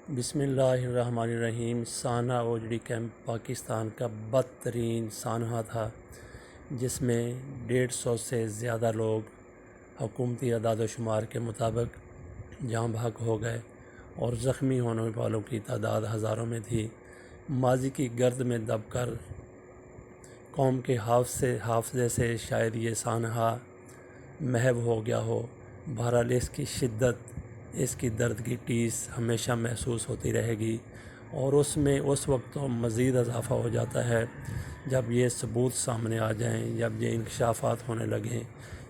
بسم اللہ الرحمن الرحیم۔ سانحہ اوجڑی کیمپ پاکستان کا بدترین سانحہ تھا، جس میں 150 سے زیادہ لوگ حکومتی اعداد و شمار کے مطابق جاں بحق ہو گئے اور زخمی ہونے والوں کی تعداد ہزاروں میں تھی۔ ماضی کی گرد میں دب کر قوم کے حافظے سے شاید یہ سانحہ محو ہو گیا ہو، بہرحال اس کی شدت، اس کی درد کی ٹیس ہمیشہ محسوس ہوتی رہے گی، اور اس میں اس وقت تو مزید اضافہ ہو جاتا ہے جب یہ ثبوت سامنے آ جائیں، جب یہ انکشافات ہونے لگیں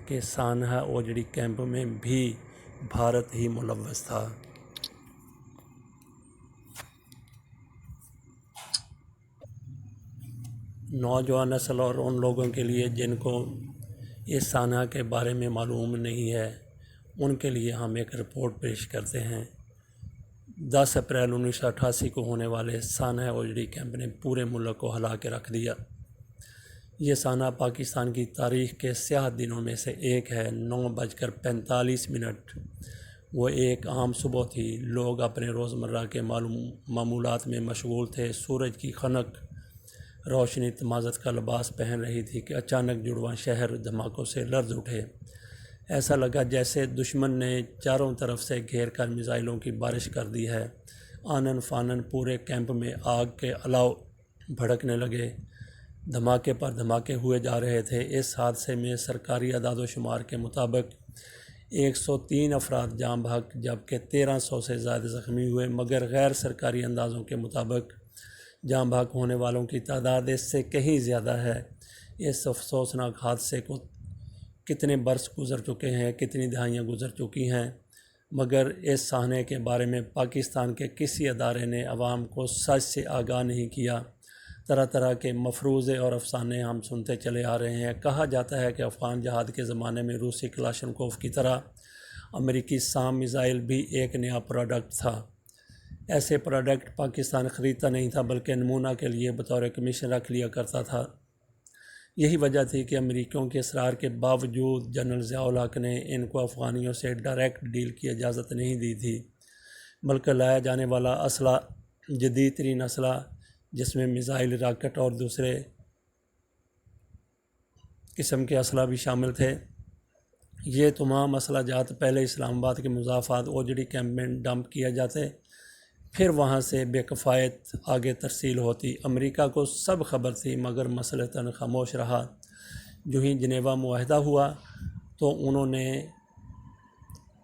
کہ سانحہ اوجڑی کیمپ میں بھی بھارت ہی ملوث تھا۔ نوجوان نسل اور ان لوگوں کے لیے جن کو اس سانحہ کے بارے میں معلوم نہیں ہے، ان کے لیے ہم ایک رپورٹ پیش کرتے ہیں۔ 10 اپریل 1988 کو ہونے والے سانحہ اوجڑی کیمپ نے پورے ملک کو ہلا کے رکھ دیا۔ یہ سانحہ پاکستان کی تاریخ کے سیاہ دنوں میں سے ایک ہے۔ 9:45 وہ ایک عام صبح تھی۔ لوگ اپنے روزمرہ کے معمولات میں مشغول تھے۔ سورج کی خنک روشنی تمازت کا لباس پہن رہی تھی کہ اچانک جڑواں شہر دھماکوں سے لرز اٹھے۔ ایسا لگا جیسے دشمن نے چاروں طرف سے گھیر کر میزائلوں کی بارش کر دی ہے۔ آنن فانن پورے کیمپ میں آگ کے الاؤ بھڑکنے لگے۔ دھماکے پر دھماکے ہوئے جا رہے تھے۔ اس حادثے میں سرکاری اعداد و شمار کے مطابق 103 افراد جاں بحق جبکہ 1300 سے زائد زخمی ہوئے، مگر غیر سرکاری اندازوں کے مطابق جاں بحق ہونے والوں کی تعداد اس سے کہیں زیادہ ہے۔ اس افسوسناک حادثے کو کتنے برس گزر چکے ہیں، کتنی دہائیاں گزر چکی ہیں، مگر اس سانحے کے بارے میں پاکستان کے کسی ادارے نے عوام کو سچ سے آگاہ نہیں کیا۔ طرح طرح کے مفروضے اور افسانے ہم سنتے چلے آ رہے ہیں۔ کہا جاتا ہے کہ افغان جہاد کے زمانے میں روسی کلاشنکوف کی طرح امریکی سام میزائل بھی ایک نیا پروڈکٹ تھا۔ ایسے پروڈکٹ پاکستان خریدتا نہیں تھا، بلکہ نمونہ کے لیے بطور کمیشن رکھ لیا کرتا تھا۔ یہی وجہ تھی کہ امریکیوں کے اصرار کے باوجود جنرل ضیاء الحق نے ان کو افغانیوں سے ڈائریکٹ ڈیل کی اجازت نہیں دی تھی، بلکہ لایا جانے والا اسلحہ جدید ترین اسلحہ، جس میں میزائل، راکٹ اور دوسرے قسم کے اسلحہ بھی شامل تھے۔ یہ تمام اسلحہ جات پہلے اسلام آباد کے مضافات اوجڑی کیمپ میں ڈمپ کیا جاتے، پھر وہاں سے بے کفایت آگے ترسیل ہوتی۔ امریکہ کو سب خبر تھی، مگر مصلحتاً خاموش رہا۔ جو ہی جنیوا معاہدہ ہوا تو انہوں نے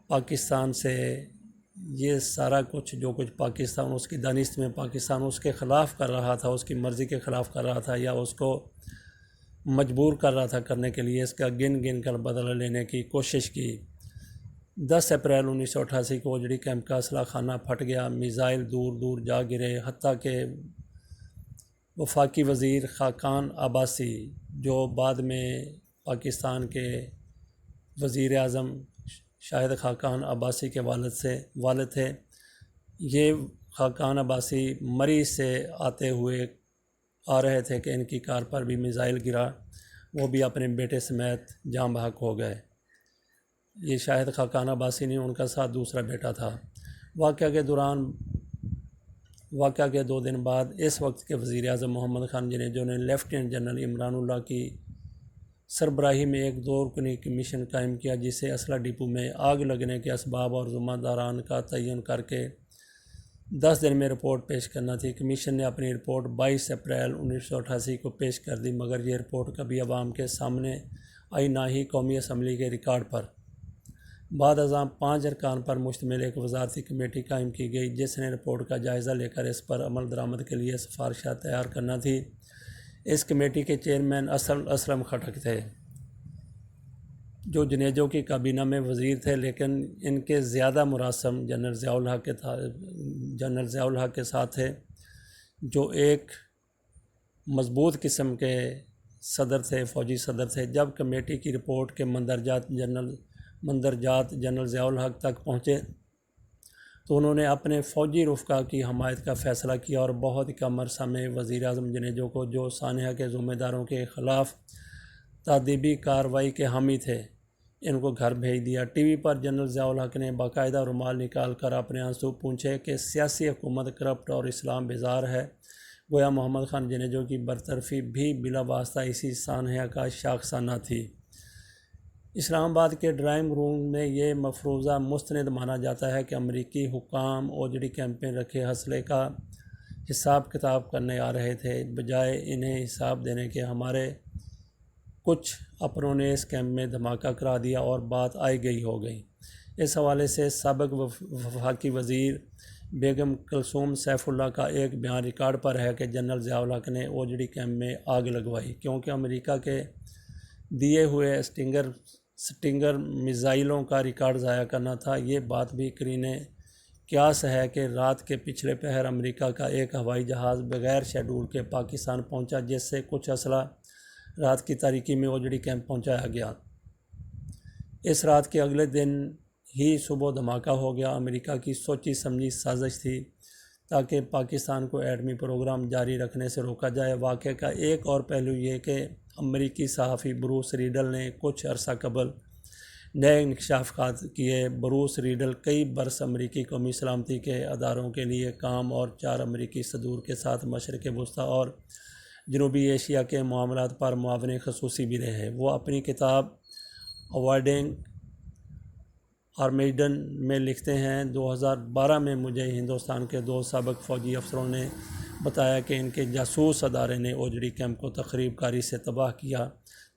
پاکستان سے یہ سارا کچھ، جو کچھ پاکستان اس کی دانست میں پاکستان اس کے خلاف کر رہا تھا، اس کی مرضی کے خلاف کر رہا تھا، یا اس کو مجبور کر رہا تھا کرنے کے لیے، اس کا گن گن کر بدلہ لینے کی کوشش کی۔ 10 اپریل 1988 کو اوجڑی کیمپ کا اسلحہ خانہ پھٹ گیا۔ میزائل دور دور جا گرے، حتیٰ کہ وفاقی وزیر خاقان عباسی، جو بعد میں پاکستان کے وزیر اعظم شاہد خاقان عباسی کے والد تھے، یہ خاقان عباسی مری سے آتے ہوئے آ رہے تھے کہ ان کی کار پر بھی میزائل گرا، وہ بھی اپنے بیٹے سمیت جاں بحق ہو گئے۔ یہ شاہد خاقان عباسی نہیں، ان کا ساتھ دوسرا بیٹا تھا۔ واقعہ کے 2 دن بعد اس وقت کے وزیر اعظم محمد خان جنیجو نے لیفٹیننٹ جنرل عمران اللہ کی سربراہی میں ایک 2 رکنی کمیشن قائم کیا، جسے اسلحہ ڈپو میں آگ لگنے کے اسباب اور ذمہ داران کا تعین کر کے 10 دن میں رپورٹ پیش کرنا تھی۔ کمیشن نے اپنی رپورٹ 22 اپریل 1988 کو پیش کر دی، مگر یہ رپورٹ کبھی عوام کے سامنے آئی، نہ ہی قومی اسمبلی کے ریکارڈ پر۔ بعد ازاں 5 ارکان پر مشتمل ایک وزارتی کمیٹی قائم کی گئی، جس نے رپورٹ کا جائزہ لے کر اس پر عمل درآمد کے لیے سفارشات تیار کرنا تھی۔ اس کمیٹی کے چیئرمین اسلم خٹک تھے، جو جنیجو کی کابینہ میں وزیر تھے، لیکن ان کے زیادہ مراسم جنرل ضیاء الحق کے ساتھ تھے، جو ایک مضبوط قسم کے صدر تھے، فوجی صدر تھے۔ جب کمیٹی کی رپورٹ کے مندرجات جنرل ضیاء الحق تک پہنچے تو انہوں نے اپنے فوجی رفقا کی حمایت کا فیصلہ کیا، اور بہت کم عرصہ میں وزیر اعظم جنیجو کو، جو سانحہ کے ذمہ داروں کے خلاف تادیبی کارروائی کے حامی تھے، ان کو گھر بھیج دیا۔ ٹی وی پر جنرل ضیاء الحق نے باقاعدہ رومال نکال کر اپنے آنسو پونچھے کہ سیاسی حکومت کرپٹ اور اسلام بیزار ہے۔ گویا محمد خان جنیجو کی برطرفی بھی بلا واسطہ اسی سانحہ کا شاخسانہ تھی۔ اسلام آباد کے ڈرائنگ روم میں یہ مفروضہ مستند مانا جاتا ہے کہ امریکی حکام اوجڑی کیمپ میں رکھے اسلحے کا حساب کتاب کرنے آ رہے تھے، بجائے انہیں حساب دینے کے ہمارے کچھ اپنوں نے اس کیمپ میں دھماکہ کرا دیا اور بات آئی گئی ہو گئی۔ اس حوالے سے سابق وفاقی وزیر بیگم کلثوم سیف اللہ کا ایک بیان ریکارڈ پر ہے کہ جنرل ضیاء الحق نے اوجڑی کیمپ میں آگ لگوائی کیونکہ امریکہ کے دیے ہوئے اسٹنگر میزائلوں کا ریکارڈ ضائع کرنا تھا۔ یہ بات بھی قرینِ قیاس ہے کہ رات کے پچھلے پہر امریکہ کا ایک ہوائی جہاز بغیر شیڈول کے پاکستان پہنچا، جس سے کچھ اسلحہ رات کی تاریکی میں اوجڑی کیمپ پہنچایا گیا۔ اس رات کے اگلے دن ہی صبح دھماکہ ہو گیا۔ امریکہ کی سوچی سمجھی سازش تھی تاکہ پاکستان کو ایٹمی پروگرام جاری رکھنے سے روکا جائے۔ واقعے کا ایک اور پہلو یہ کہ امریکی صحافی بروس ریڈل نے کچھ عرصہ قبل نئے انکشافات کیے۔ بروس ریڈل کئی برس امریکی قومی سلامتی کے اداروں کے لیے کام اور 4 امریکی صدور کے ساتھ مشرق وسطیٰ اور جنوبی ایشیا کے معاملات پر معاون خصوصی بھی رہے۔ وہ اپنی کتاب اوائڈنگ آرمیڈن میں لکھتے ہیں، 2012 میں مجھے ہندوستان کے 2 سابق فوجی افسروں نے بتایا کہ ان کے جاسوس ادارے نے اوجڑی کیمپ کو تخریب کاری سے تباہ کیا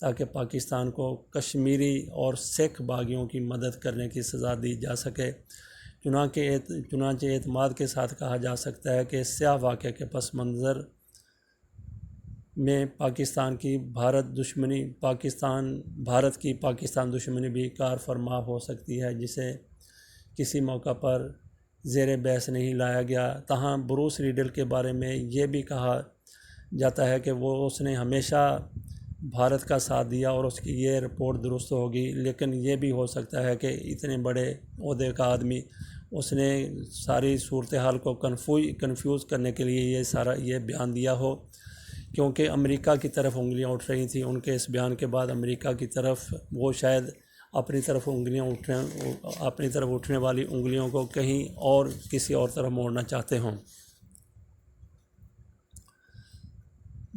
تاکہ پاکستان کو کشمیری اور سکھ باغیوں کی مدد کرنے کی سزا دی جا سکے۔ چنانچہ اعتماد کے ساتھ کہا جا سکتا ہے کہ اس سیاہ واقعے کے پس منظر میں پاکستان کی بھارت دشمنی بھی کار فرما ہو سکتی ہے، جسے کسی موقع پر زیر بحث نہیں لایا گیا۔ تاہم بروس ریڈل کے بارے میں یہ بھی کہا جاتا ہے کہ اس نے ہمیشہ بھارت کا ساتھ دیا اور اس کی یہ رپورٹ درست ہوگی، لیکن یہ بھی ہو سکتا ہے کہ اتنے بڑے عہدے کا آدمی اس نے ساری صورتحال کو کنفیوز کرنے کے لیے یہ بیان دیا ہو، کیونکہ امریکہ کی طرف انگلیاں اٹھ رہی تھیں۔ ان کے اس بیان کے بعد امریکہ کی طرف وہ شاید اپنی طرف اٹھنے والی انگلیوں کو کہیں اور کسی اور طرف موڑنا چاہتے ہوں۔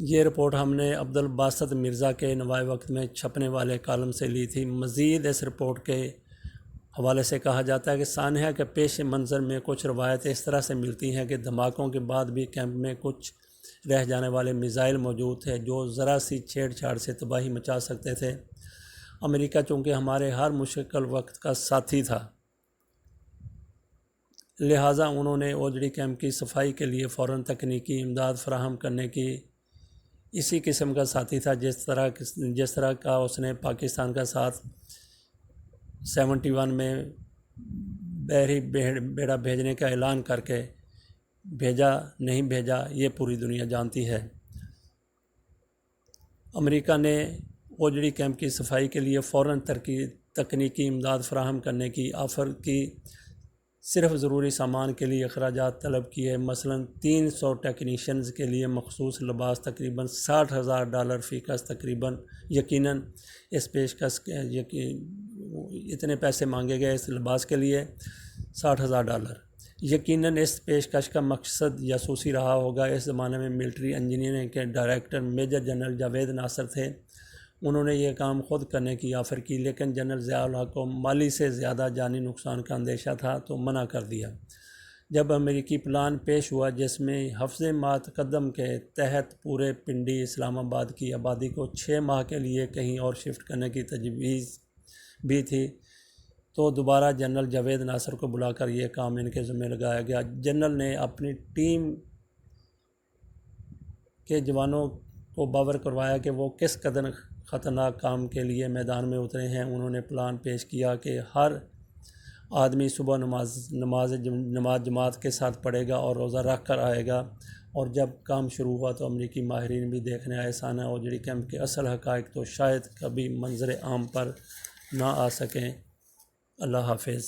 یہ رپورٹ ہم نے عبدالباسط مرزا کے نوائے وقت میں چھپنے والے کالم سے لی تھی۔ مزید اس رپورٹ کے حوالے سے کہا جاتا ہے کہ سانحہ کے پیش منظر میں کچھ روایتیں اس طرح سے ملتی ہیں کہ دھماکوں کے بعد بھی کیمپ میں کچھ رہ جانے والے میزائل موجود تھے جو ذرا سی چھیڑ چھاڑ سے تباہی مچا سکتے تھے۔ امریکہ چونکہ ہمارے ہر مشکل وقت کا ساتھی تھا، لہٰذا انہوں نے اوجڑی کیمپ کی صفائی کے لیے فوراً تکنیکی امداد فراہم کرنے کی اسی قسم کا ساتھی تھا جس طرح کا اس نے پاکستان کا ساتھ 71 میں بحری بیڑا بھیجنے کا اعلان کر کے نہیں بھیجا، یہ پوری دنیا جانتی ہے۔ امریکہ نے اوجڑی کیمپ کی صفائی کے لیے فوراً تکنیکی امداد فراہم کرنے کی آفر کی، صرف ضروری سامان کے لیے اخراجات طلب کیے۔ مثلاً 300 ٹیکنیشینز کے لیے مخصوص لباس تقریباً $60,000 فی کس، یقیناً اس پیشکش اتنے پیسے مانگے گئے اس لباس کے لیے $60,000۔ یقیناً اس پیشکش کا مقصد جاسوسی رہا ہوگا۔ اس زمانے میں ملٹری انجینئرنگ کے ڈائریکٹر میجر جنرل جاوید ناصر تھے۔ انہوں نے یہ کام خود کرنے کی آفر کی، لیکن جنرل ضیاء الحق کو مالی سے زیادہ جانی نقصان کا اندیشہ تھا تو منع کر دیا۔ جب امریکی پلان پیش ہوا جس میں حفظ متقدم کے تحت پورے پنڈی اسلام آباد کی آبادی کو 6 ماہ کے لیے کہیں اور شفٹ کرنے کی تجویز بھی تھی، تو دوبارہ جنرل جاوید ناصر کو بلا کر یہ کام ان کے ذمہ لگایا گیا۔ جنرل نے اپنی ٹیم کے جوانوں کو باور کروایا کہ وہ کس قدر خطرناک کام کے لیے میدان میں اترے ہیں۔ انہوں نے پلان پیش کیا کہ ہر آدمی صبح نماز جماعت کے ساتھ پڑھے گا اور روزہ رکھ کر آئے گا، اور جب کام شروع ہوا تو امریکی ماہرین بھی دیکھنے آئے۔ سانحہ اوجڑی کیمپ کے اصل حقائق تو شاید کبھی منظر عام پر نہ آ سکیں۔ اللہ حافظ۔